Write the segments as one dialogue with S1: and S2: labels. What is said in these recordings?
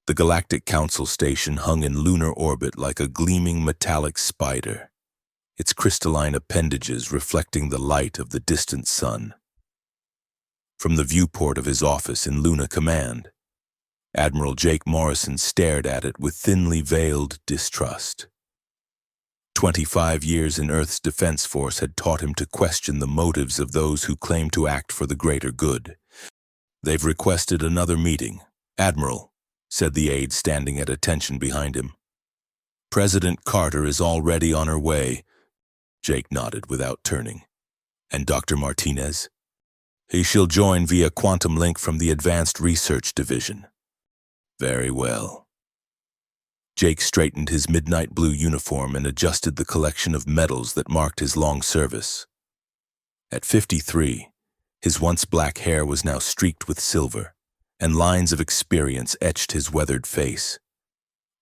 S1: The Galactic Council station hung in lunar orbit like a gleaming metallic spider, its crystalline appendages reflecting the light of the distant sun. From the viewport of his office in Luna Command, Admiral Jake Morrison stared at it with thinly veiled distrust. 25 years in Earth's Defense Force had taught him to question the motives of those who claim to act for the greater good. "They've requested another meeting, Admiral," said the aide standing at attention behind him. "President Carter is already on her way." Jake nodded without turning. "And Dr. Martinez?" "He shall join via quantum link from the Advanced Research Division." "Very well." Jake straightened his midnight blue uniform and adjusted the collection of medals that marked his long service. At 53, his once black hair was now streaked with silver, and lines of experience etched his weathered face.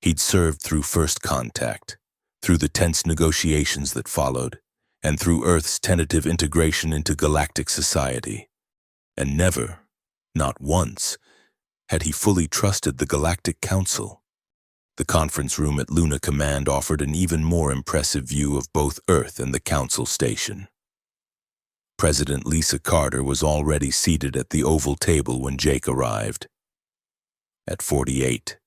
S1: He'd served through First Contact, through the tense negotiations that followed, and through Earth's tentative integration into galactic society. And never, not once, had he fully trusted the Galactic Council. The conference room at Luna Command offered an even more impressive view of both Earth and the Council station. President Lisa Carter was already seated at the oval table when Jake arrived. At 48,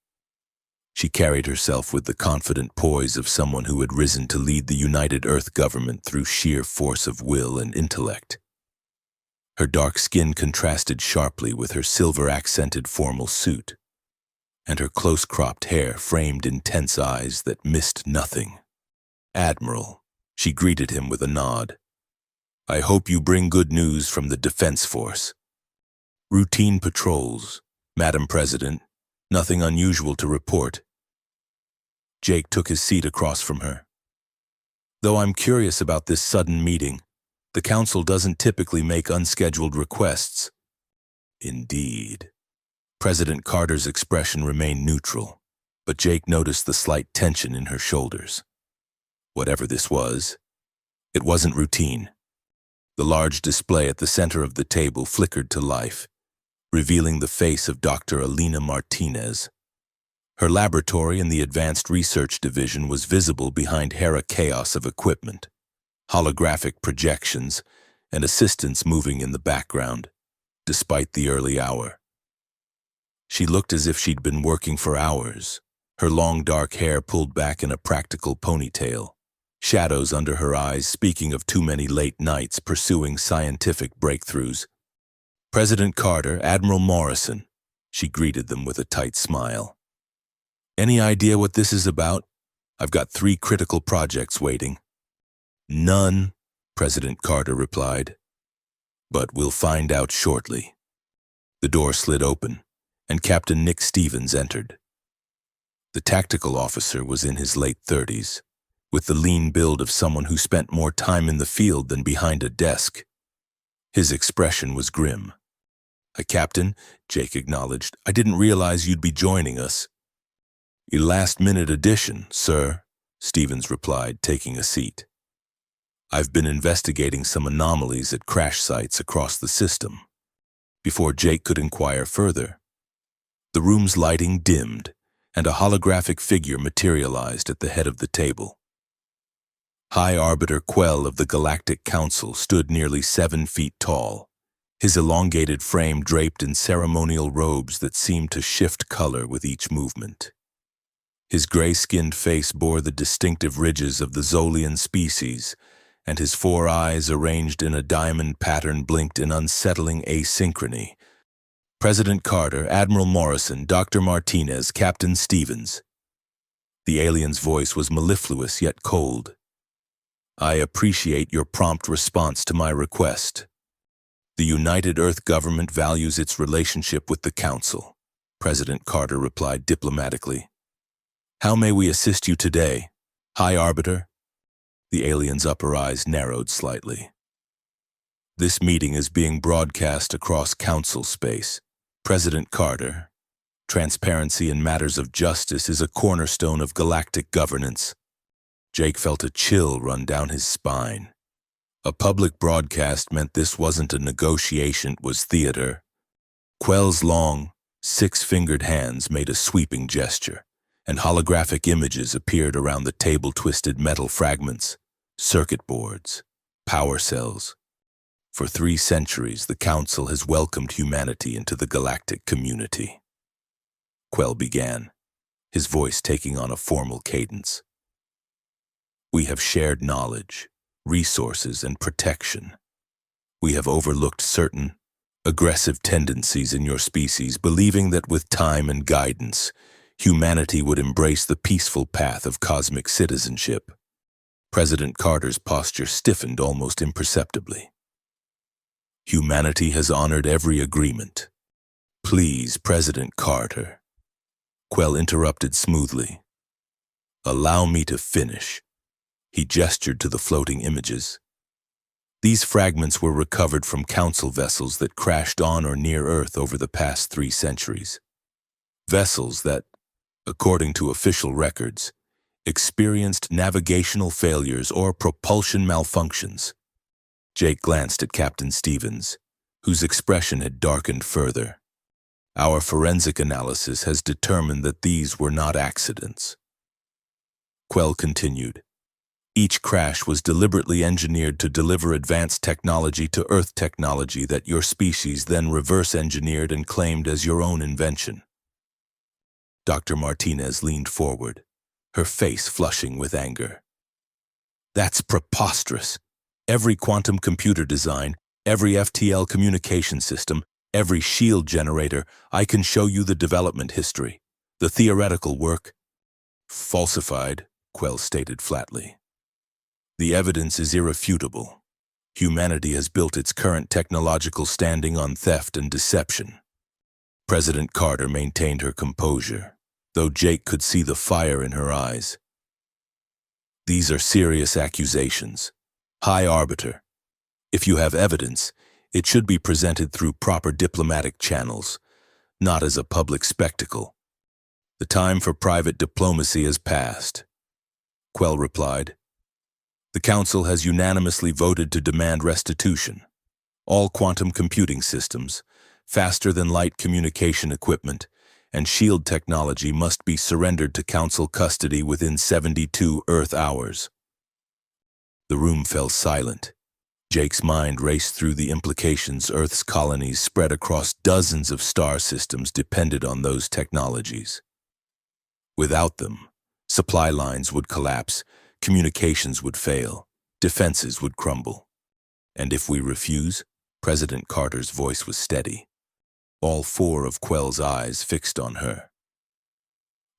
S1: she carried herself with the confident poise of someone who had risen to lead the United Earth government through sheer force of will and intellect. Her dark skin contrasted sharply with her silver-accented formal suit, and her close-cropped hair framed intense eyes that missed nothing. "Admiral," she greeted him with a nod. "I hope you bring good news from the Defense Force." "Routine patrols, Madam President. Nothing unusual to report." Jake took his seat across from her. "Though I'm curious about this sudden meeting. The Council doesn't typically make unscheduled requests." "Indeed." President Carter's expression remained neutral, but Jake noticed the slight tension in her shoulders. Whatever this was, it wasn't routine. The large display at the center of the table flickered to life, revealing the face of Dr. Alina Martinez. Her laboratory in the Advanced Research Division was visible behind Hera chaos of equipment, holographic projections, and assistants moving in the background, despite the early hour. She looked as if she'd been working for hours, her long dark hair pulled back in a practical ponytail, shadows under her eyes speaking of too many late nights pursuing scientific breakthroughs. "President Carter, Admiral Morrison," she greeted them with a tight smile. "Any idea what this is about? I've got 3 critical projects waiting." "None," President Carter replied. "But we'll find out shortly." The door slid open, and Captain Nick Stevens entered. The tactical officer was in his late 30s, with the lean build of someone who spent more time in the field than behind a desk. His expression was grim. "Captain," Jake acknowledged, "I didn't realize you'd be joining us." "A last-minute addition, sir," Stevens replied, taking a seat. "I've been investigating some anomalies at crash sites across the system." Before Jake could inquire further, the room's lighting dimmed, and a holographic figure materialized at the head of the table. High Arbiter Quell of the Galactic Council stood nearly 7 feet tall, his elongated frame draped in ceremonial robes that seemed to shift color with each movement. His gray-skinned face bore the distinctive ridges of the Zolian species, and his 4 eyes arranged in a diamond pattern blinked in unsettling asynchrony. "President Carter, Admiral Morrison, Dr. Martinez, Captain Stevens." The alien's voice was mellifluous yet cold. "I appreciate your prompt response to my request. The United Earth government values its relationship with the Council," President Carter replied diplomatically. "How may we assist you today, High Arbiter?" The alien's upper eyes narrowed slightly. "This meeting is being broadcast across Council space. President Carter, transparency in matters of justice is a cornerstone of galactic governance." Jake felt a chill run down his spine. A public broadcast meant this wasn't a negotiation, it was theater. Quell's long, Six-fingered hands made a sweeping gesture, and holographic images appeared around the table-twisted metal fragments, circuit boards, power cells. For 3 centuries, the Council has welcomed humanity into the galactic community. Quell began, his voice taking on a formal cadence. We have shared knowledge, resources, and protection. We have overlooked certain aggressive tendencies in your species, believing that with time and guidance, humanity would embrace the peaceful path of cosmic citizenship. President Carter's posture stiffened almost imperceptibly. Humanity has honored every agreement. Please, President Carter. Quell interrupted smoothly. Allow me to finish. He gestured to the floating images. These fragments were recovered from Council vessels that crashed on or near Earth over the past 3 centuries. Vessels that, according to official records, experienced navigational failures or propulsion malfunctions. Jake glanced at Captain Stevens, whose expression had darkened further. Our forensic analysis has determined that these were not accidents. Quell continued. Each crash was deliberately engineered to deliver advanced technology to Earth technology that your species then reverse-engineered and claimed as your own invention. Dr. Martinez leaned forward, her face flushing with anger. That's preposterous. Every quantum computer design, every FTL communication system, every shield generator, I can show you the development history, the theoretical work. Falsified, Quell stated flatly. The evidence is irrefutable. Humanity has built its current technological standing on theft and deception. President Carter maintained her composure, though Jake could see the fire in her eyes. These are serious accusations. High Arbiter, if you have evidence, it should be presented through proper diplomatic channels, not as a public spectacle. The time for private diplomacy has passed. Quell replied. The Council has unanimously voted to demand restitution. All quantum computing systems, faster-than-light communication equipment, and shield technology must be surrendered to Council custody within 72 Earth hours. The room fell silent. Jake's mind raced through the implications. Earth's colonies spread across dozens of star systems depended on those technologies. Without them, supply lines would collapse, communications would fail, defenses would crumble. And if we refuse, President Carter's voice was steady, all 4 of Quell's eyes fixed on her.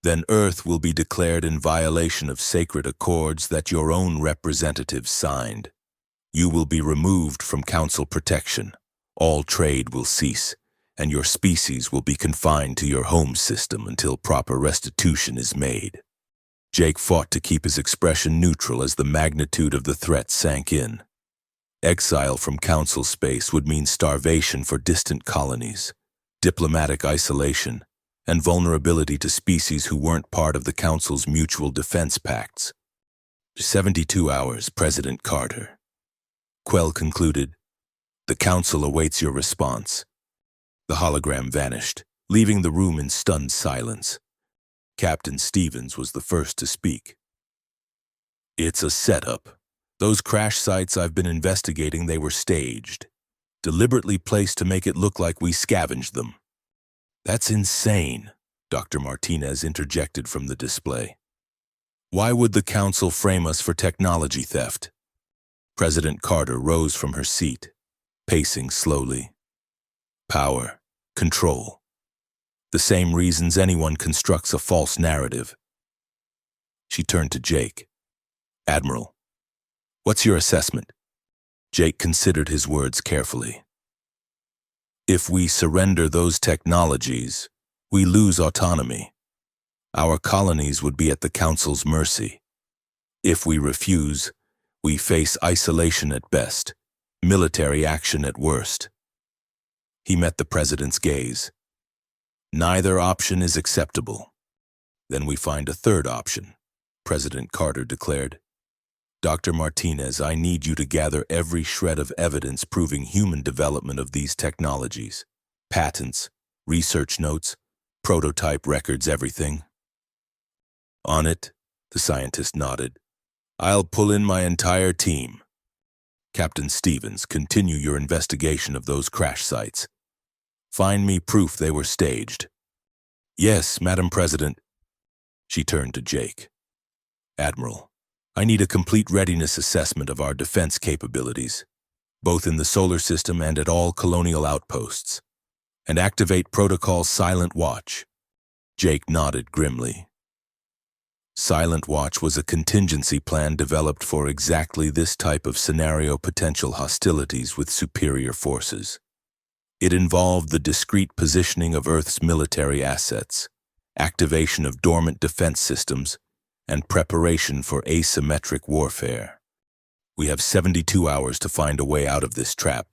S1: Then Earth will be declared in violation of sacred accords that your own representatives signed. You will be removed from Council protection, all trade will cease, and your species will be confined to your home system until proper restitution is made. Jake fought to keep his expression neutral as the magnitude of the threat sank in. Exile from Council space would mean starvation for distant colonies, diplomatic isolation, and vulnerability to species who weren't part of the Council's mutual defense pacts. 72 hours, President Carter. Quell concluded. The Council awaits your response. The hologram vanished, leaving the room in stunned silence. Captain Stevens was the first to speak. It's a setup. Those crash sites I've been investigating, they were staged, deliberately placed to make it look like we scavenged them. That's insane, Dr. Martinez interjected from the display. Why would the Council frame us for technology theft? President Carter rose from her seat, pacing slowly. Power, control. The same reasons anyone constructs a false narrative. She turned to Jake. Admiral, what's your assessment? Jake considered his words carefully. If we surrender those technologies, we lose autonomy. Our colonies would be at the Council's mercy. If we refuse, we face isolation at best, military action at worst. He met the President's gaze. Neither option is acceptable. Then we find a third option, President Carter declared. Dr. Martinez, I need you to gather every shred of evidence proving human development of these technologies. Patents, Research notes, prototype records, everything. On it, the scientist nodded. I'll pull in my entire team. Captain Stevens, continue your investigation of those crash sites. Find me proof they were staged. Yes, Madam President. She turned to Jake. Admiral, I need a complete readiness assessment of our defense capabilities, both in the solar system and at all colonial outposts, and activate Protocol Silent Watch. Jake nodded grimly. Silent Watch was a contingency plan developed for exactly this type of scenario: potential hostilities with superior forces. It involved the discrete positioning of Earth's military assets, activation of dormant defense systems, and preparation for asymmetric warfare. We have 72 hours to find a way out of this trap,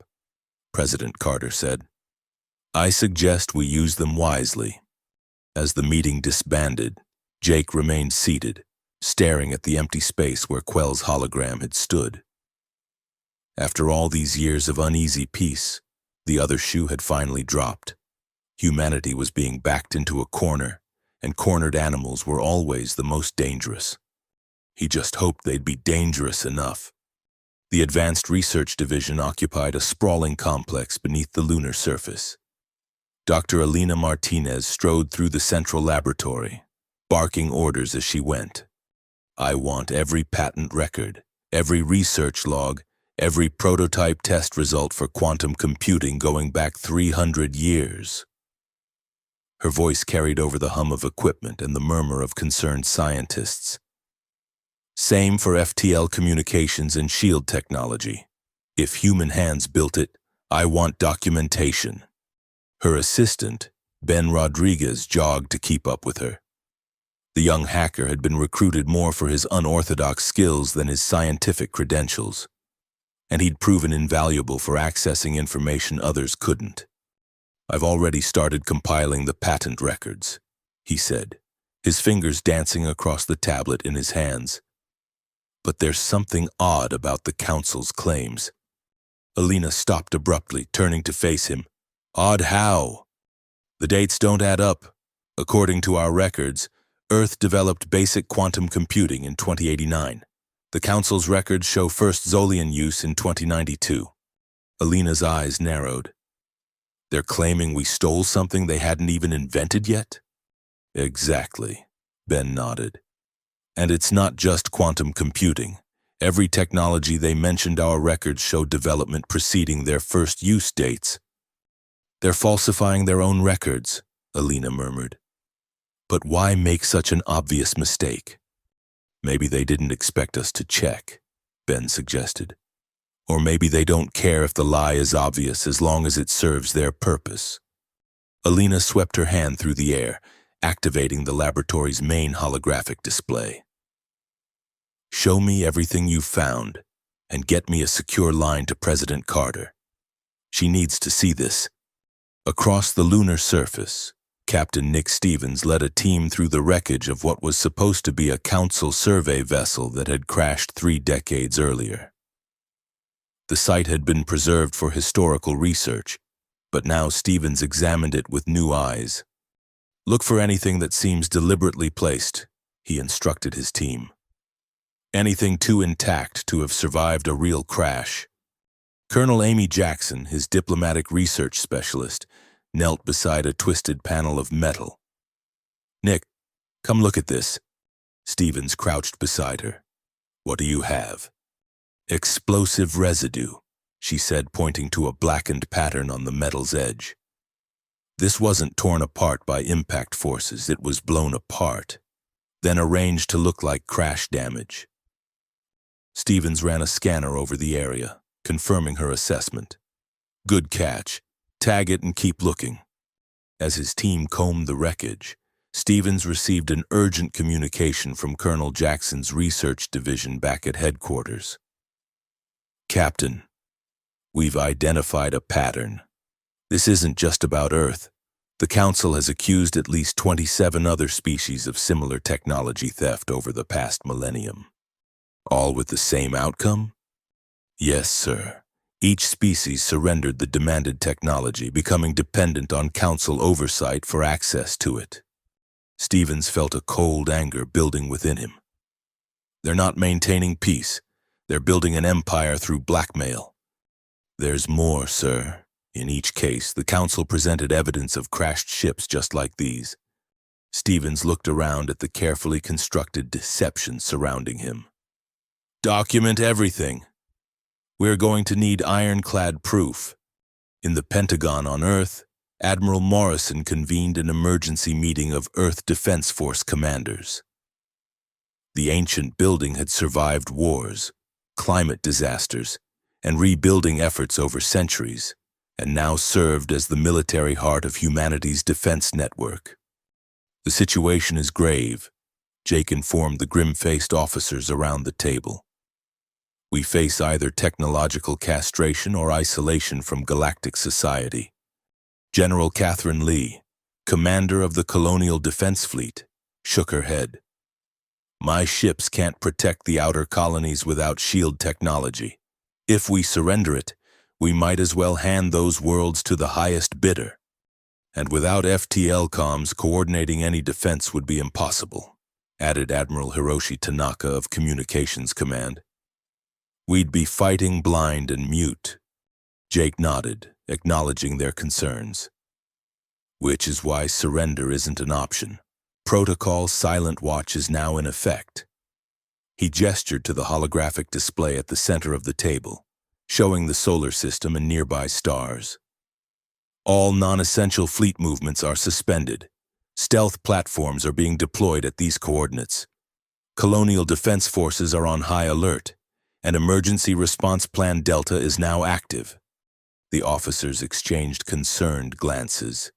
S1: President Carter said. I suggest we use them wisely. As the meeting disbanded, Jake remained seated, staring at the empty space where Quell's hologram had stood. After all these years of uneasy peace, the other shoe had finally dropped. Humanity was being backed into a corner, and cornered animals were always the most dangerous. He just hoped they'd be dangerous enough. The Advanced Research Division occupied a sprawling complex beneath the lunar surface. Dr. Alina Martinez strode through the central laboratory, barking orders as she went. I want every patent record, every research log, every prototype test result for quantum computing going back 300 years. Her voice carried over the hum of equipment and the murmur of concerned scientists. Same for FTL communications and shield technology. If human hands built it, I want documentation. Her assistant, Ben Rodriguez, jogged to keep up with her. The young hacker had been recruited more for his unorthodox skills than his scientific credentials, and he'd proven invaluable for accessing information others couldn't. I've already started compiling the patent records, he said, his fingers dancing across the tablet in his hands. But there's something odd about the Council's claims. Alina stopped abruptly, turning to face him. Odd how? The dates don't add up. According to our records, Earth developed basic quantum computing in 2089. The Council's records show first Zolian use in 2092. Alina's eyes narrowed. They're claiming we stole something they hadn't even invented yet? Exactly, Ben nodded. And it's not just quantum computing. Every technology they mentioned, our records show development preceding their first use dates. They're falsifying their own records, Alina murmured. But why make such an obvious mistake? Maybe they didn't expect us to check, Ben suggested. Or maybe they don't care if the lie is obvious as long as it serves their purpose. Alina swept her hand through the air, activating the laboratory's main holographic display. Show me everything you've found, and get me a secure line to President Carter. She needs to see this. Across the lunar surface, Captain Nick Stevens led a team through the wreckage of what was supposed to be a Council survey vessel that had crashed 3 decades earlier. The site had been preserved for historical research, but now Stevens examined it with new eyes. Look for anything that seems deliberately placed, he instructed his team. Anything too intact to have survived a real crash. Colonel Amy Jackson, his diplomatic research specialist, knelt beside a twisted panel of metal. Nick, come look at this. Stevens crouched beside her. What do you have? Explosive residue, she said, pointing to a blackened pattern on the metal's edge. This wasn't torn apart by impact forces, it was blown apart, then arranged to look like crash damage. Stevens ran a scanner over the area, confirming her assessment. Good catch. Tag it and keep looking. As his team combed the wreckage, Stevens received an urgent communication from Colonel Jackson's research division back at headquarters. Captain, we've identified a pattern. This isn't just about Earth. The Council has accused at least 27 other species of similar technology theft over the past millennium. All with the same outcome? Yes, sir. Each species surrendered the demanded technology, becoming dependent on council oversight for access to it. Stevens felt a cold anger building within him. They're not maintaining peace. They're building an empire through blackmail. There's more, sir. In each case, the council presented evidence of crashed ships just like these. Stevens looked around at the carefully constructed deception surrounding him. Document everything. We're going to need ironclad proof. In the Pentagon on Earth, Admiral Morrison convened an emergency meeting of Earth Defense Force commanders. The ancient building had survived wars, climate disasters, and rebuilding efforts over centuries, and now served as the military heart of humanity's defense network. The situation is grave, Jake informed the grim-faced officers around the table. We face either technological castration or isolation from galactic society. General Catherine Lee, commander of the Colonial Defense Fleet, shook her head. My ships can't protect the outer colonies without shield technology. If we surrender it, we might as well hand those worlds to the highest bidder. And without FTL comms, coordinating any defense would be impossible, added Admiral Hiroshi Tanaka of Communications Command. We'd be fighting blind and mute. Jake nodded, acknowledging their concerns. Which is why surrender isn't an option. Protocol Silent Watch is now in effect. He gestured to the holographic display at the center of the table, showing the solar system and nearby stars. All non-essential fleet movements are suspended. Stealth platforms are being deployed at these coordinates. Colonial Defense Forces are on high alert, and Emergency Response Plan Delta is now active. The officers exchanged concerned glances.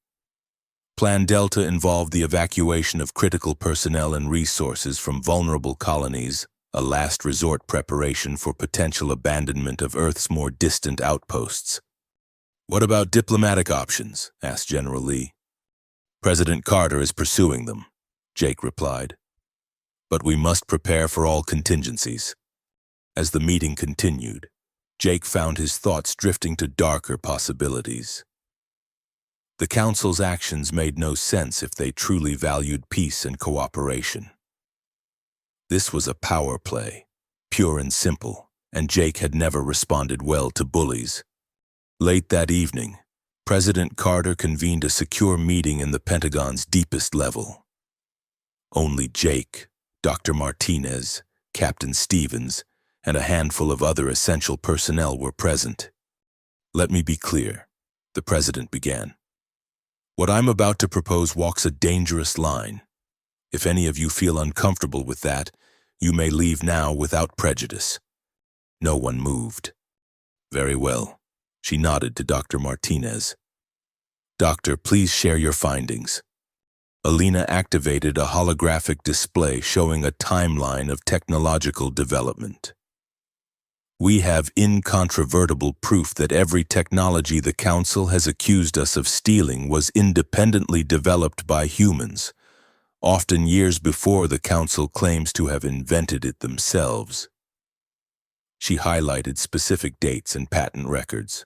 S1: Plan Delta involved the evacuation of critical personnel and resources from vulnerable colonies, a last resort preparation for potential abandonment of Earth's more distant outposts. What about diplomatic options? Asked General Lee. President Carter is pursuing them, Jake replied. But we must prepare for all contingencies. As the meeting continued, Jake found his thoughts drifting to darker possibilities. The Council's actions made no sense if they truly valued peace and cooperation. This was a power play, pure and simple, and Jake had never responded well to bullies. Late that evening, President Carter convened a secure meeting in the Pentagon's deepest level. Only Jake, Dr. Martinez, Captain Stevens, and a handful of other essential personnel were present. Let me be clear, the President began. What I'm about to propose walks a dangerous line. If any of you feel uncomfortable with that, you may leave now without prejudice. No one moved. Very well. She nodded to Dr. Martinez. Doctor, please share your findings. Alina activated a holographic display showing a timeline of technological development. We have incontrovertible proof that every technology the Council has accused us of stealing was independently developed by humans, often years before the Council claims to have invented it themselves. She highlighted specific dates and patent records.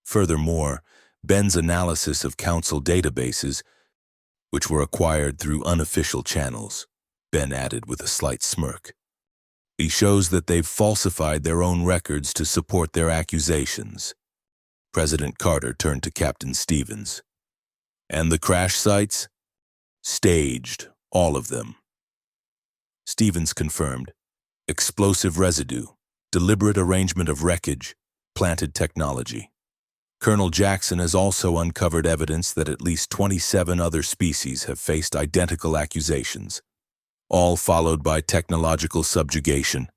S1: Furthermore, Ben's analysis of Council databases, which were acquired through unofficial channels, Ben added with a slight smirk. He shows that they've falsified their own records to support their accusations. President Carter turned to Captain Stevens. And the crash sites? Staged, all of them. Stevens confirmed. Explosive residue, deliberate arrangement of wreckage, planted technology. Colonel Jackson has also uncovered evidence that at least 27 other species have faced identical accusations, all followed by technological subjugation.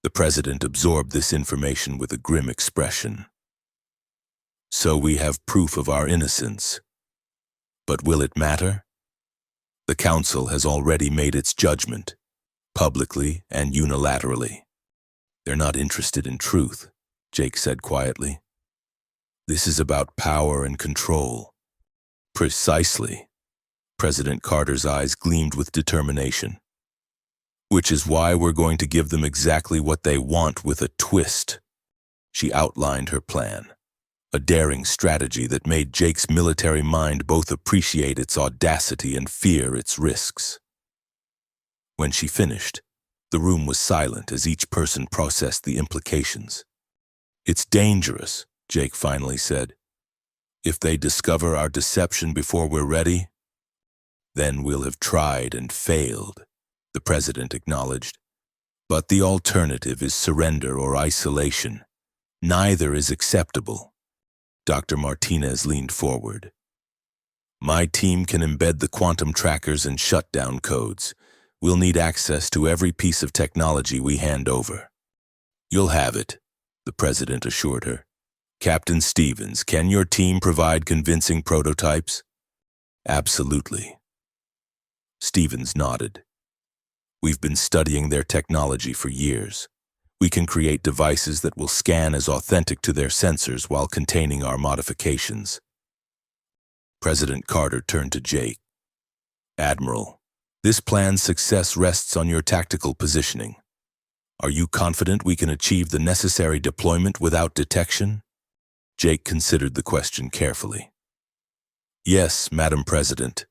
S1: The President absorbed this information with a grim expression. So we have proof of our innocence. But will it matter? The Council has already made its judgment, publicly and unilaterally. They're not interested in truth, Jake said quietly. This is about power and control. Precisely. President Carter's eyes gleamed with determination. Which is why we're going to give them exactly what they want with a twist. She outlined her plan, a daring strategy that made Jake's military mind both appreciate its audacity and fear its risks. When she finished, the room was silent as each person processed the implications. "It's dangerous," Jake finally said. "If they discover our deception before we're ready, then we'll have tried and failed," the president acknowledged. "But the alternative is surrender or isolation. Neither is acceptable." Dr. Martinez leaned forward. "My team can embed the quantum trackers and shutdown codes. We'll need access to every piece of technology we hand over." "You'll have it," the president assured her. "Captain Stevens, can your team provide convincing prototypes?" "Absolutely." Stevens nodded. "We've been studying their technology for years. We can create devices that will scan as authentic to their sensors while containing our modifications." President Carter turned to Jake. "Admiral, this plan's success rests on your tactical positioning. Are you confident we can achieve the necessary deployment without detection?" Jake considered the question carefully. "Yes, Madam President.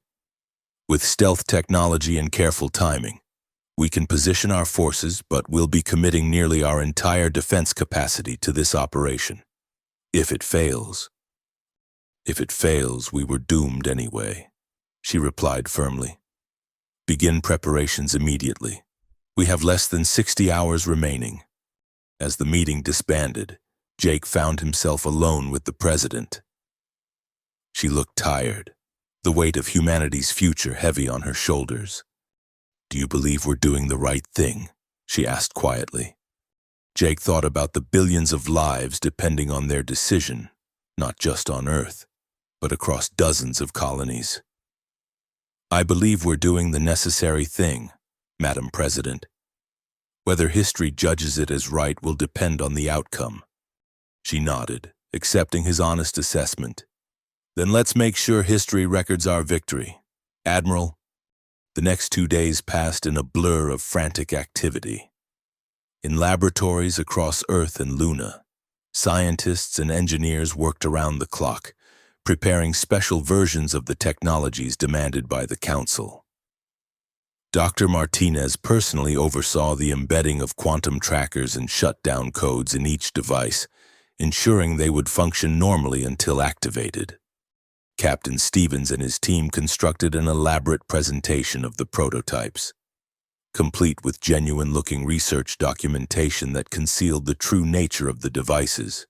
S1: With stealth technology and careful timing, we can position our forces, but we'll be committing nearly our entire defense capacity to this operation. If it fails, we were doomed anyway," she replied firmly. "Begin preparations immediately. We have less than 60 hours remaining." As the meeting disbanded, Jake found himself alone with the president. She looked tired, the weight of humanity's future heavy on her shoulders. "Do you believe we're doing the right thing?" she asked quietly. Jake thought about the billions of lives depending on their decision, not just on Earth, but across dozens of colonies. "I believe we're doing the necessary thing, Madam President. Whether history judges it as right will depend on the outcome." She nodded, accepting his honest assessment. "Then let's make sure history records our victory. Admiral." The next 2 days passed in a blur of frantic activity. In laboratories across Earth and Luna, scientists and engineers worked around the clock, preparing special versions of the technologies demanded by the Council. Dr. Martinez personally oversaw the embedding of quantum trackers and shutdown codes in each device, ensuring they would function normally until activated. Captain Stevens and his team constructed an elaborate presentation of the prototypes, complete with genuine-looking research documentation that concealed the true nature of the devices.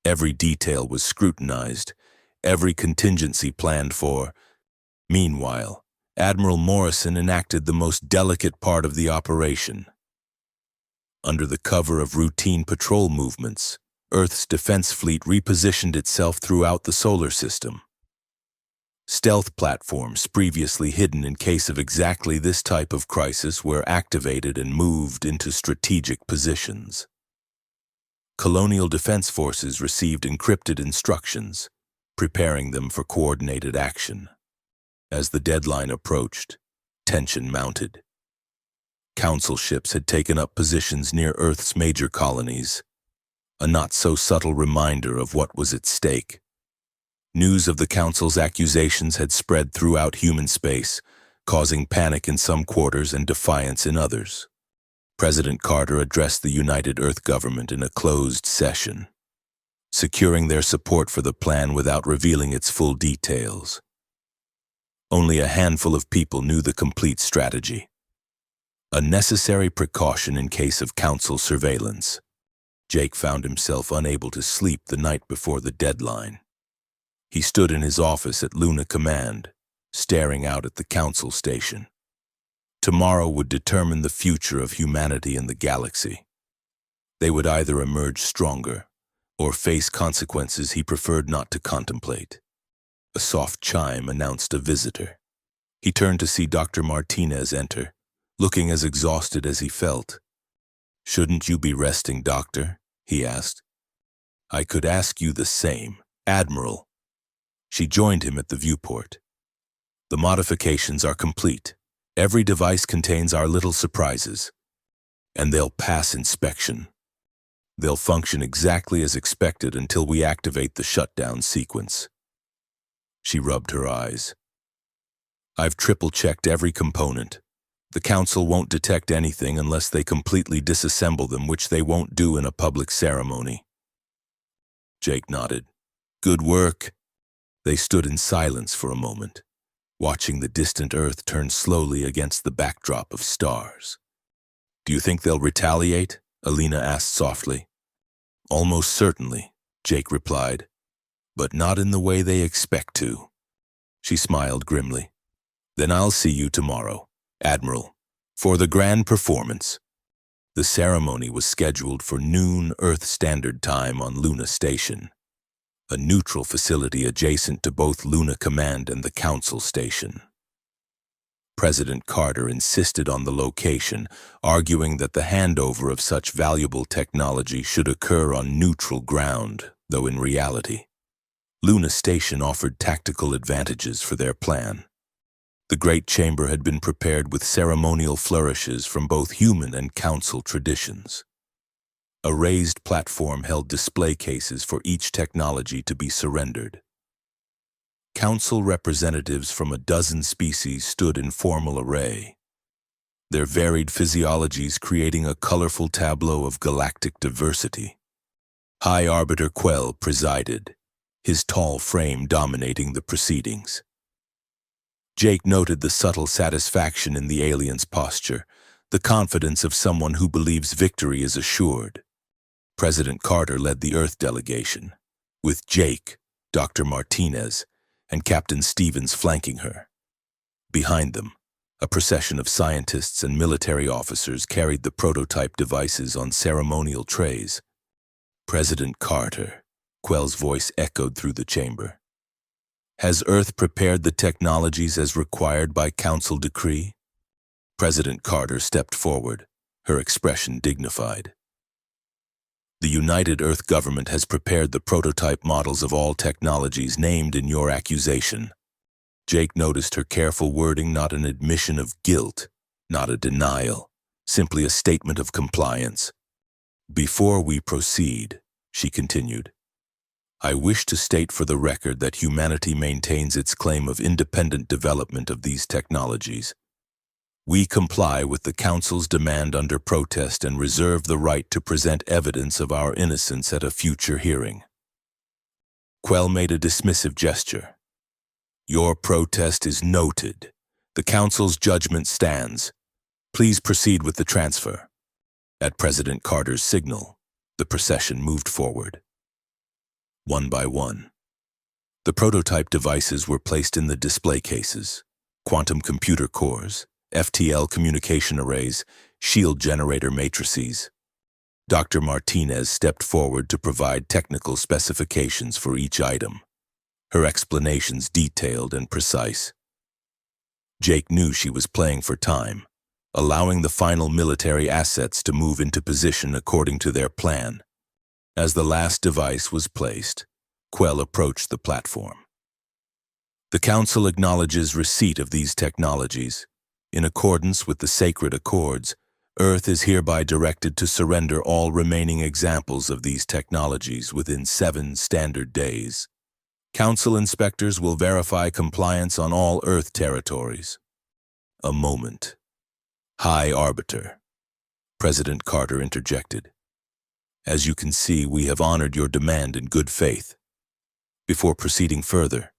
S1: Every detail was scrutinized, every contingency planned for. Meanwhile, Admiral Morrison enacted the most delicate part of the operation. Under the cover of routine patrol movements, Earth's defense fleet repositioned itself throughout the solar system. Stealth platforms previously hidden in case of exactly this type of crisis were activated and moved into strategic positions. Colonial defense forces received encrypted instructions, preparing them for coordinated action. As the deadline approached, tension mounted. Council ships had taken up positions near Earth's major colonies, a not-so-subtle reminder of what was at stake. News of the Council's accusations had spread throughout human space, causing panic in some quarters and defiance in others. President Carter addressed the United Earth government in a closed session, securing their support for the plan without revealing its full details. Only a handful of people knew the complete strategy, a necessary precaution in case of Council surveillance. Jake found himself unable to sleep the night before the deadline. He stood in his office at Luna Command, staring out at the Council station. Tomorrow would determine the future of humanity and the galaxy. They would either emerge stronger or face consequences he preferred not to contemplate. A soft chime announced a visitor. He turned to see Dr. Martinez enter, looking as exhausted as he felt. "Shouldn't you be resting, Doctor?" he asked. "I could ask you the same, Admiral." She joined him at the viewport. "The modifications are complete. Every device contains our little surprises, and they'll pass inspection." They'll function exactly as expected until we activate the shutdown sequence. She rubbed her eyes. I've triple-checked every component. The Council won't detect anything unless they completely disassemble them, which they won't do in a public ceremony. Jake nodded. Good work. They stood in silence for a moment, watching the distant Earth turn slowly against the backdrop of stars. Do you think they'll retaliate? Alina asked softly. Almost certainly, Jake replied, but not in the way they expect to. She smiled grimly. Then I'll see you tomorrow, Admiral, for the grand performance. The ceremony was scheduled for noon Earth Standard Time on Luna Station, a neutral facility adjacent to both Luna Command and the Council Station. President Carter insisted on the location, arguing that the handover of such valuable technology should occur on neutral ground, though in reality, Luna Station offered tactical advantages for their plan. The Great Chamber had been prepared with ceremonial flourishes from both human and council traditions. A raised platform held display cases for each technology to be surrendered. Council representatives from a dozen species stood in formal array, their varied physiologies creating a colorful tableau of galactic diversity. High Arbiter Quell presided, his tall frame dominating the proceedings. Jake noted the subtle satisfaction in the alien's posture, the confidence of someone who believes victory is assured. President Carter led the Earth delegation, with Jake, Dr. Martinez, and Captain Stevens flanking her. Behind them, a procession of scientists and military officers carried the prototype devices on ceremonial trays. President Carter, Quell's voice echoed through the chamber. Has Earth prepared the technologies as required by Council decree? President Carter stepped forward, her expression dignified. The United Earth government has prepared the prototype models of all technologies named in your accusation. Jake noticed her careful wording, not an admission of guilt, not a denial, simply a statement of compliance. Before we proceed, she continued, I wish to state for the record that humanity maintains its claim of independent development of these technologies. We comply with the Council's demand under protest and reserve the right to present evidence of our innocence at a future hearing. Quell made a dismissive gesture. Your protest is noted. The Council's judgment stands. Please proceed with the transfer. At President Carter's signal, the procession moved forward. One by one, the prototype devices were placed in the display cases, quantum computer cores, FTL communication arrays, shield generator matrices. Dr. Martinez stepped forward to provide technical specifications for each item, her explanations detailed and precise. Jake knew she was playing for time, allowing the final military assets to move into position according to their plan. As the last device was placed, Quell approached the platform. The Council acknowledges receipt of these technologies. In accordance with the sacred accords, Earth is hereby directed to surrender all remaining examples of these technologies within 7 standard days. Council inspectors will verify compliance on all Earth territories. A moment. High Arbiter. President Carter interjected. As you can see, we have honored your demand in good faith. Before proceeding further,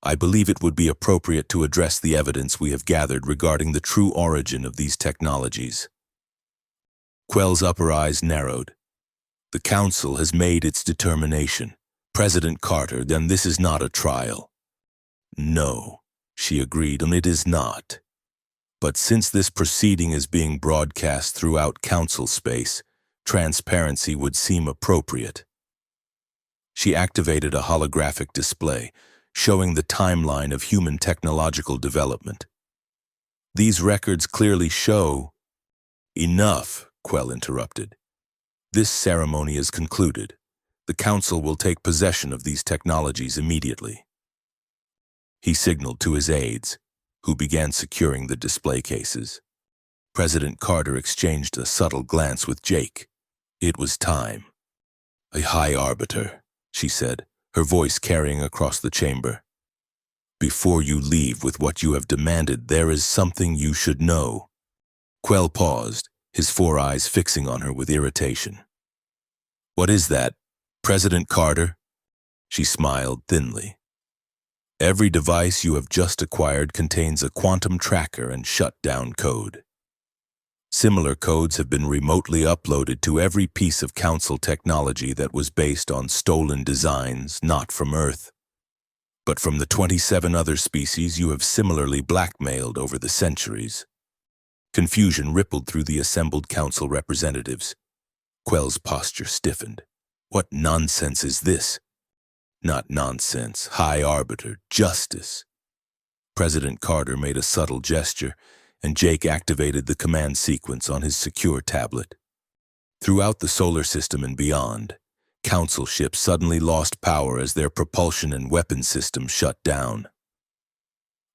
S1: I believe it would be appropriate to address the evidence we have gathered regarding the true origin of these technologies. Quell's upper eyes narrowed. The Council has made its determination. President Carter, then this is not a trial. No, she agreed, and it is not. But since this proceeding is being broadcast throughout Council space, transparency would seem appropriate. She activated a holographic display, showing the timeline of human technological development. These records clearly show... Enough, Quell interrupted. This ceremony is concluded. The Council will take possession of these technologies immediately. He signaled to his aides, who began securing the display cases. President Carter exchanged a subtle glance with Jake. It was time. A high arbiter, she said, her voice carrying across the chamber. Before you leave with what you have demanded, there is something you should know. Quell paused, his four eyes fixing on her with irritation. What is that, President Carter? She smiled thinly. Every device you have just acquired contains a quantum tracker and shutdown code. Similar codes have been remotely uploaded to every piece of Council technology that was based on stolen designs, not from Earth, but from the 27 other species you have similarly blackmailed over the centuries. Confusion rippled through the assembled Council representatives. Quell's posture stiffened. What nonsense is this? Not nonsense, High Arbiter, justice. President Carter made a subtle gesture, and Jake activated the command sequence on his secure tablet. Throughout the solar system and beyond, Council ships suddenly lost power as their propulsion and weapon systems shut down.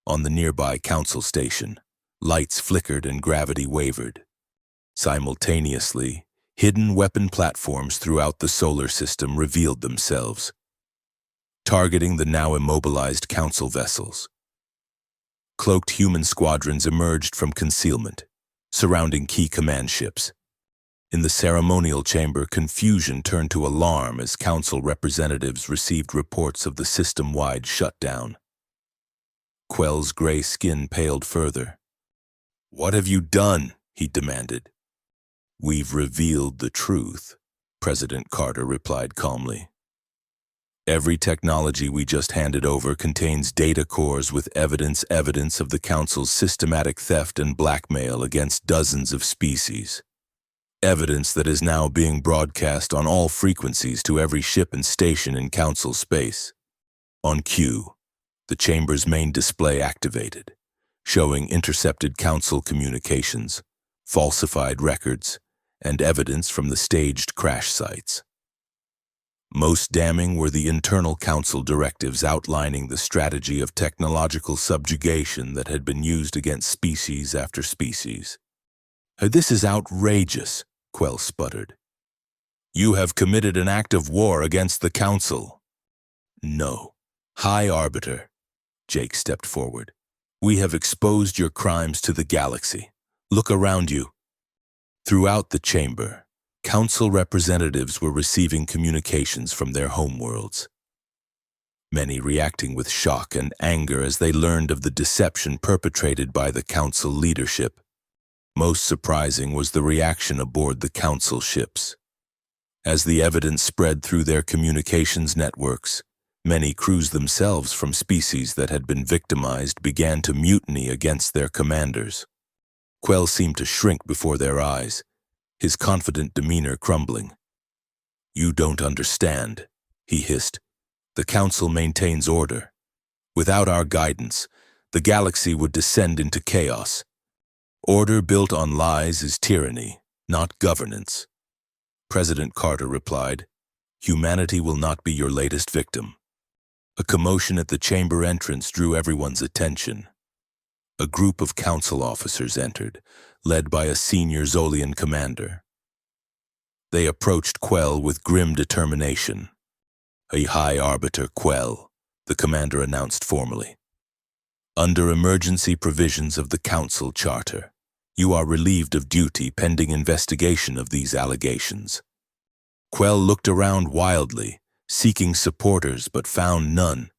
S1: On the nearby Council station, lights flickered and gravity wavered. Simultaneously, hidden weapon platforms throughout the solar system revealed themselves, targeting the now immobilized Council vessels. Cloaked human squadrons emerged from concealment, surrounding key command ships. In the ceremonial chamber, confusion turned to alarm as Council representatives received reports of the system-wide shutdown. Quell's gray skin paled further. "What have you done?" he demanded. "We've revealed the truth," President Carter replied calmly. Every technology we just handed over contains data cores with evidence of the Council's systematic theft and blackmail against dozens of species. Evidence that is now being broadcast on all frequencies to every ship and station in Council space. On cue, the chamber's main display activated, showing intercepted Council communications, falsified records, and evidence from the staged crash sites. Most damning were the internal Council directives outlining the strategy of technological subjugation that had been used against species after species. "This is outrageous," Quell sputtered. "You have committed an act of war against the Council." "No. High Arbiter," Jake stepped forward. "We have exposed your crimes to the galaxy. Look around you." Throughout the chamber, Council representatives were receiving communications from their homeworlds, many reacting with shock and anger as they learned of the deception perpetrated by the Council leadership. Most surprising was the reaction aboard the Council ships. As the evidence spread through their communications networks, many crews themselves from species that had been victimized began to mutiny against their commanders. Quell seemed to shrink before their eyes, his confident demeanor crumbling. "You don't understand," he hissed. "The Council maintains order. Without our guidance, the galaxy would descend into chaos. Order built on lies is tyranny, not governance." President Carter replied, "Humanity will not be your latest victim." A commotion at the chamber entrance drew everyone's attention. A group of Council officers entered, led by a senior Zolian commander. They approached Quell with grim determination. "A High Arbiter Quell," the commander announced formally. "Under emergency provisions of the Council Charter, you are relieved of duty pending investigation of these allegations." Quell looked around wildly, seeking supporters but found none.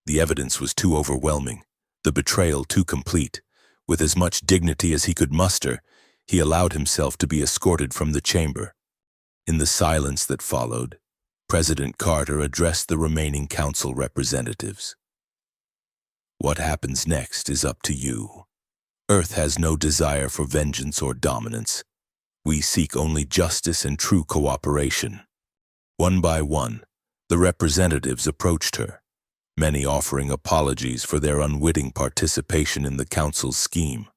S1: The evidence was too overwhelming, the betrayal too complete. With as much dignity as he could muster, he allowed himself to be escorted from the chamber. In the silence that followed, President Carter addressed the remaining Council representatives. "What happens next is up to you. Earth has no desire for vengeance or dominance. We seek only justice and true cooperation." One by one, the representatives approached her, many offering apologies for their unwitting participation in the Council's scheme.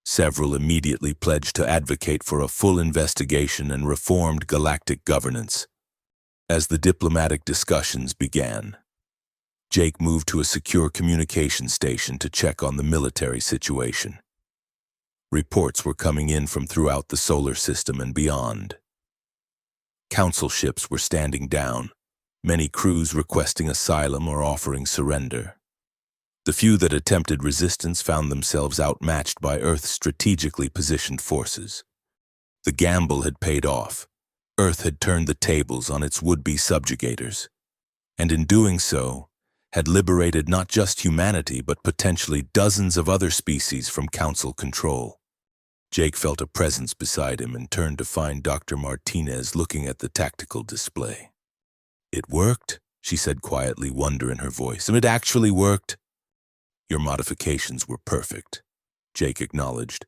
S1: Several immediately pledged to advocate for a full investigation and reformed galactic governance. As the diplomatic discussions began, Jake moved to a secure communication station to check on the military situation. Reports were coming in from throughout the solar system and beyond. Council ships were standing down, many crews requesting asylum or offering surrender. The few that attempted resistance found themselves outmatched by Earth's strategically positioned forces. The gamble had paid off. Earth had turned the tables on its would-be subjugators, and in doing so, had liberated not just humanity but potentially dozens of other species from Council control. Jake felt a presence beside him and turned to find Dr. Martinez looking at the tactical display. "It worked," she said quietly, wonder in her voice. "It actually worked." "Your modifications were perfect," Jake acknowledged.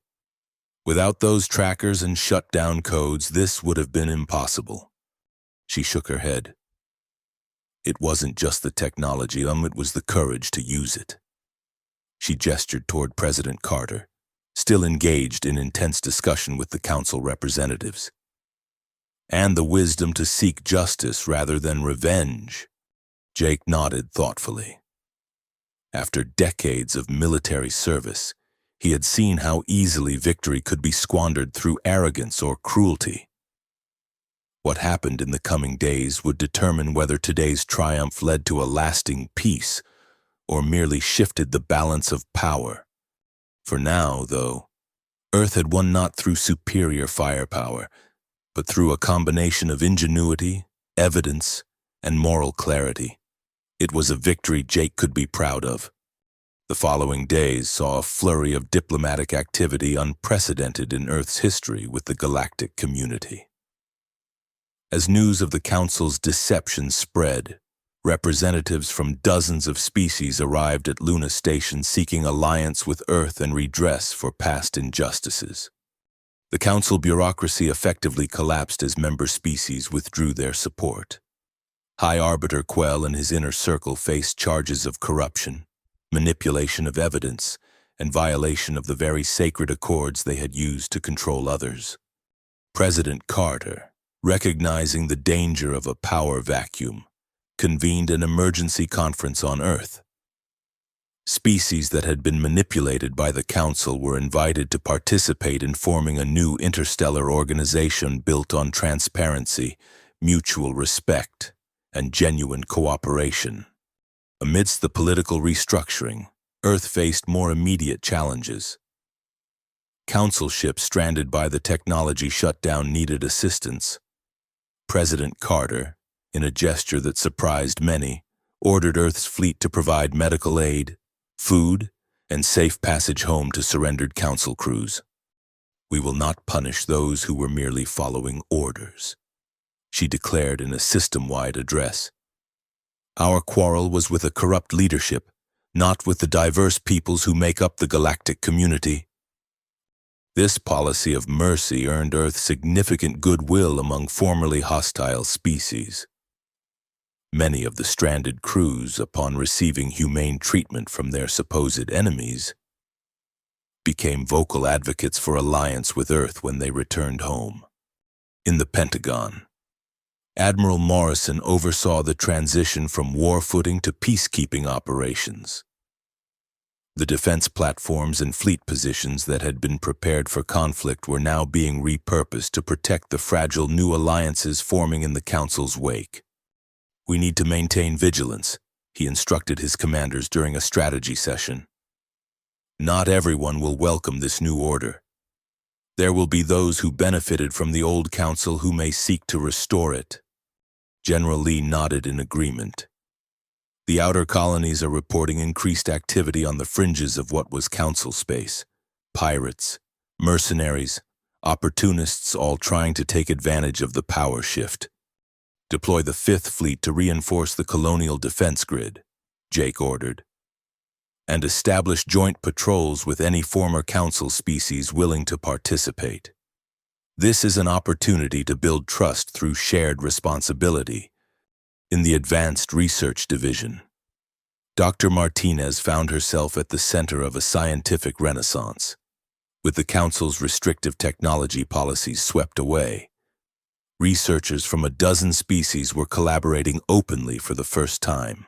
S1: "Without those trackers and shutdown codes, this would have been impossible." She shook her head. "It wasn't just the technology, it was the courage to use it." She gestured toward President Carter, still engaged in intense discussion with the Council representatives. "And the wisdom to seek justice rather than revenge." Jake nodded thoughtfully. After decades of military service, he had seen how easily victory could be squandered through arrogance or cruelty. What happened in the coming days would determine whether today's triumph led to a lasting peace or merely shifted the balance of power. For now, though, Earth had won not through superior firepower, but through a combination of ingenuity, evidence, and moral clarity. It was a victory Jake could be proud of. The following days saw a flurry of diplomatic activity unprecedented in Earth's history with the galactic community. As news of the Council's deception spread, representatives from dozens of species arrived at Luna Station seeking alliance with Earth and redress for past injustices. The Council bureaucracy effectively collapsed as member species withdrew their support. High Arbiter Quell and his inner circle faced charges of corruption, manipulation of evidence, and violation of the very sacred accords they had used to control others. President Carter, recognizing the danger of a power vacuum, convened an emergency conference on Earth. Species that had been manipulated by the Council were invited to participate in forming a new interstellar organization built on transparency, mutual respect, and genuine cooperation. Amidst the political restructuring, Earth faced more immediate challenges. Council ships stranded by the technology shutdown needed assistance. President Carter, in a gesture that surprised many, ordered Earth's fleet to provide medical aid, food, and safe passage home to surrendered Council crews. "We will not punish those who were merely following orders," she declared in a system-wide address. "Our quarrel was with a corrupt leadership, not with the diverse peoples who make up the galactic community." This policy of mercy earned Earth significant goodwill among formerly hostile species. Many of the stranded crews, upon receiving humane treatment from their supposed enemies, became vocal advocates for alliance with Earth when they returned home. In the Pentagon, Admiral Morrison oversaw the transition from war footing to peacekeeping operations. The defense platforms and fleet positions that had been prepared for conflict were now being repurposed to protect the fragile new alliances forming in the Council's wake. "We need to maintain vigilance," he instructed his commanders during a strategy session. "Not everyone will welcome this new order. There will be those who benefited from the old Council who may seek to restore it." General Lee nodded in agreement. "The outer colonies are reporting increased activity on the fringes of what was Council space. Pirates, mercenaries, opportunists all trying to take advantage of the power shift. Deploy the 5th Fleet to reinforce the colonial defense grid," Jake ordered. "And establish joint patrols with any former Council species willing to participate. This is an opportunity to build trust through shared responsibility." In the Advanced Research Division, Dr. Martinez found herself at the center of a scientific renaissance. With the Council's restrictive technology policies swept away, researchers from a dozen species were collaborating openly for the first time.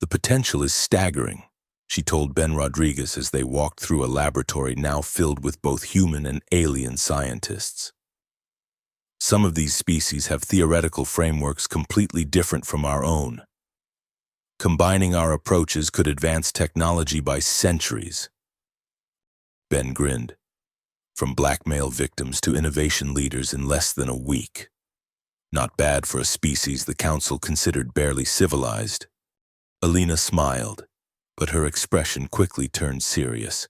S1: "The potential is staggering," she told Ben Rodriguez as they walked through a laboratory now filled with both human and alien scientists. Some of these species have theoretical frameworks completely different from our own. Combining our approaches could advance technology by centuries. Ben grinned. From blackmail victims to innovation leaders in less than a week. Not bad for a species the Council considered barely civilized. Alina smiled, but her expression quickly turned serious.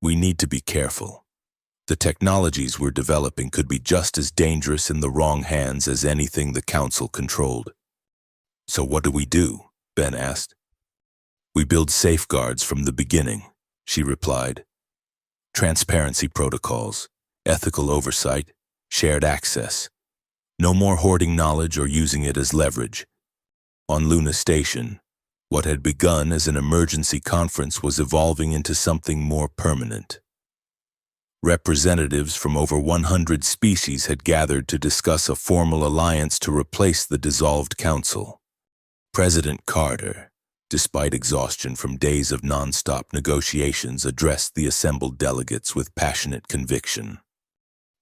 S1: We need to be careful. The technologies we're developing could be just as dangerous in the wrong hands as anything the Council controlled. So what do? Ben asked. We build safeguards from the beginning, she replied. Transparency protocols, ethical oversight, shared access. No more hoarding knowledge or using it as leverage. On Luna Station, what had begun as an emergency conference was evolving into something more permanent. Representatives from over 100 species had gathered to discuss a formal alliance to replace the dissolved council. President Carter, despite exhaustion from days of non-stop negotiations, addressed the assembled delegates with passionate conviction.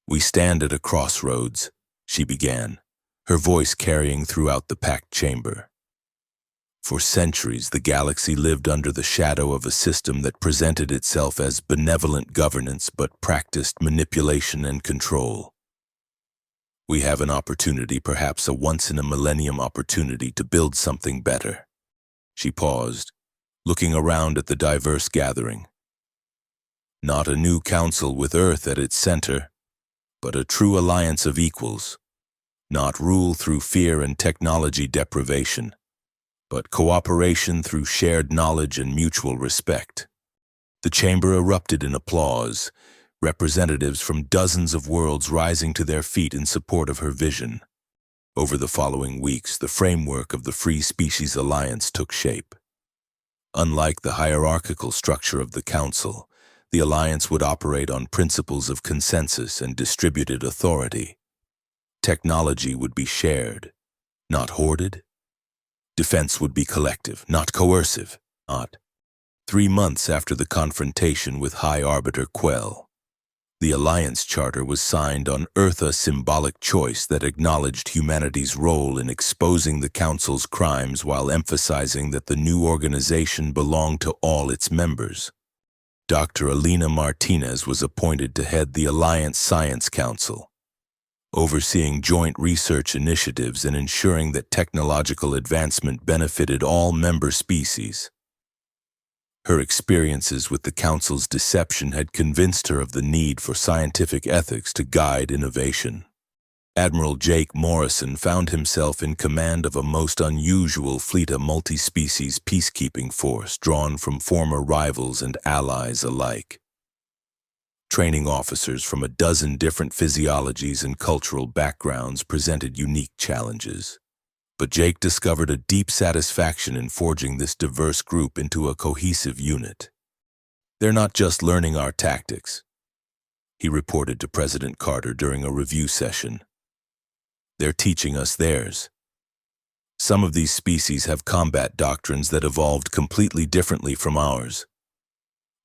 S1: We stand at a crossroads, she began, her voice carrying throughout the packed chamber. For centuries, the galaxy lived under the shadow of a system that presented itself as benevolent governance but practiced manipulation and control. We have an opportunity, perhaps a once-in-a-millennium opportunity, to build something better. She paused, looking around at the diverse gathering. Not a new council with Earth at its center, but a true alliance of equals. Not rule through fear and technology deprivation, but cooperation through shared knowledge and mutual respect. The chamber erupted in applause, representatives from dozens of worlds rising to their feet in support of her vision. Over the following weeks, the framework of the Free Species Alliance took shape. Unlike the hierarchical structure of the Council, the Alliance would operate on principles of consensus and distributed authority. Technology would be shared, not hoarded. Defense would be collective, not coercive. 3 months after the confrontation with High Arbiter Quell, the Alliance Charter was signed on Earth, a symbolic choice that acknowledged humanity's role in exposing the Council's crimes while emphasizing that the new organization belonged to all its members. Dr. Alina Martinez was appointed to head the Alliance Science Council, overseeing joint research initiatives and ensuring that technological advancement benefited all member species. Her experiences with the Council's deception had convinced her of the need for scientific ethics to guide innovation. Admiral Jake Morrison found himself in command of a most unusual fleet, a multi-species peacekeeping force drawn from former rivals and allies alike. Training officers from a dozen different physiologies and cultural backgrounds presented unique challenges. But Jake discovered a deep satisfaction in forging this diverse group into a cohesive unit. They're not just learning our tactics, he reported to President Carter during a review session. They're teaching us theirs. Some of these species have combat doctrines that evolved completely differently from ours.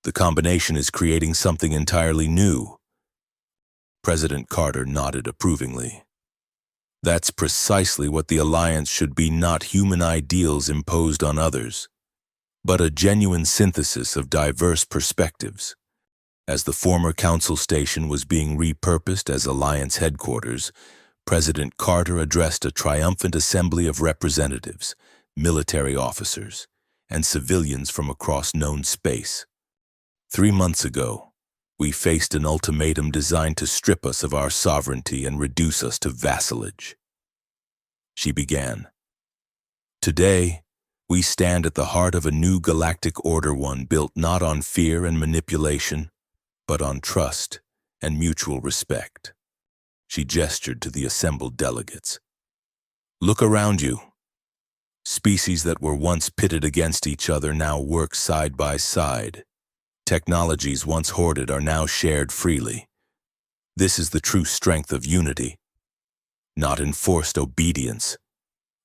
S1: The combination is creating something entirely new. President Carter nodded approvingly. That's precisely what the Alliance should be, not human ideals imposed on others, but a genuine synthesis of diverse perspectives. As the former Council Station was being repurposed as Alliance headquarters, President Carter addressed a triumphant assembly of representatives, military officers, and civilians from across known space. 3 months ago, we faced an ultimatum designed to strip us of our sovereignty and reduce us to vassalage. She began. Today, we stand at the heart of a new galactic order, one built not on fear and manipulation, but on trust and mutual respect. She gestured to the assembled delegates. Look around you. Species that were once pitted against each other now work side by side. Technologies once hoarded are now shared freely. This is the true strength of unity. Not enforced obedience,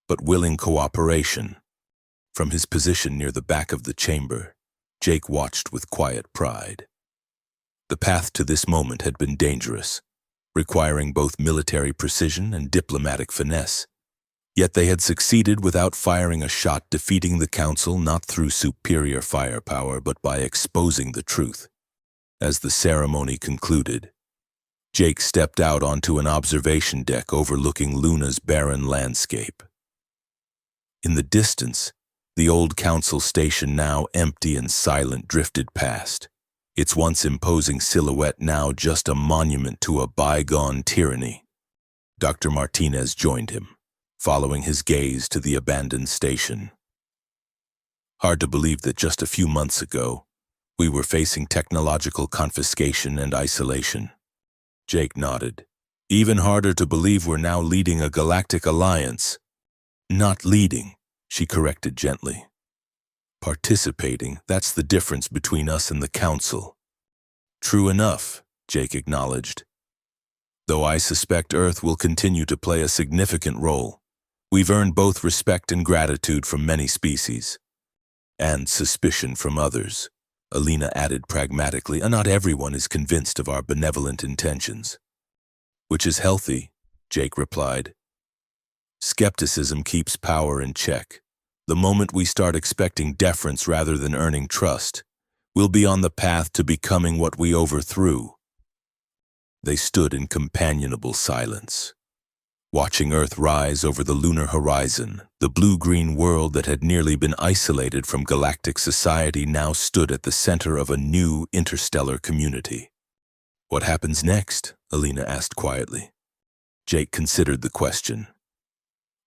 S1: but willing cooperation. From his position near the back of the chamber, Jake watched with quiet pride. The path to this moment had been dangerous, requiring both military precision and diplomatic finesse. Yet they had succeeded without firing a shot, defeating the council not through superior firepower but by exposing the truth. As the ceremony concluded, Jake stepped out onto an observation deck overlooking Luna's barren landscape. In the distance, the old council station, now empty and silent, drifted past, its once imposing silhouette now just a monument to a bygone tyranny. Dr. Martinez joined him, following his gaze to the abandoned station. Hard to believe that just a few months ago, we were facing technological confiscation and isolation. Jake nodded. Even harder to believe we're now leading a galactic alliance. Not leading, she corrected gently. Participating, that's the difference between us and the council. True enough, Jake acknowledged. Though I suspect Earth will continue to play a significant role, we've earned both respect and gratitude from many species. And suspicion from others, Alina added pragmatically. Not everyone is convinced of our benevolent intentions. Which is healthy, Jake replied. Skepticism keeps power in check. The moment we start expecting deference rather than earning trust, we'll be on the path to becoming what we overthrew. They stood in companionable silence, watching Earth rise over the lunar horizon. The blue-green world that had nearly been isolated from galactic society now stood at the center of a new interstellar community. What happens next? Alina asked quietly. Jake considered the question.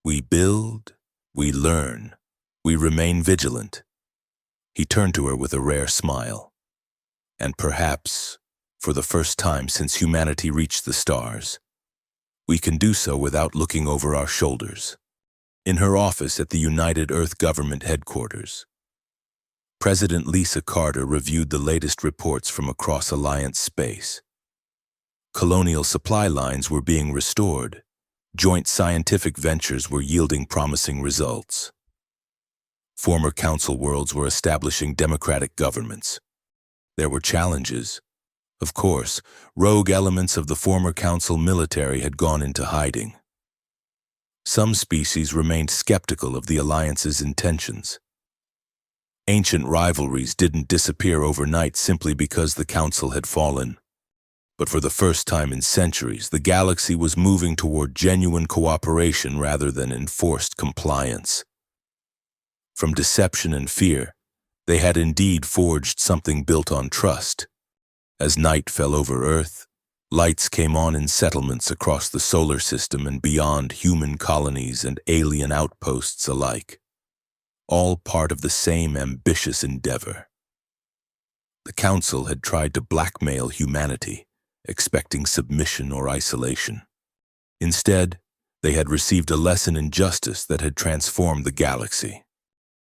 S1: We build, we learn, we remain vigilant. He turned to her with a rare smile. And perhaps, for the first time since humanity reached the stars, we can do so without looking over our shoulders. In her office at the United Earth Government headquarters, President Lisa Carter reviewed the latest reports from across Alliance space. Colonial supply lines were being restored. Joint scientific ventures were yielding promising results. Former council worlds were establishing democratic governments. There were challenges. Of course, rogue elements of the former council military had gone into hiding. Some species remained skeptical of the Alliance's intentions. Ancient rivalries didn't disappear overnight simply because the council had fallen. But for the first time in centuries, the galaxy was moving toward genuine cooperation rather than enforced compliance. From deception and fear, they had indeed forged something built on trust. As night fell over Earth, lights came on in settlements across the solar system and beyond, human colonies and alien outposts alike. All part of the same ambitious endeavor. The Council had tried to blackmail humanity, expecting submission or isolation. Instead, they had received a lesson in justice that had transformed the galaxy.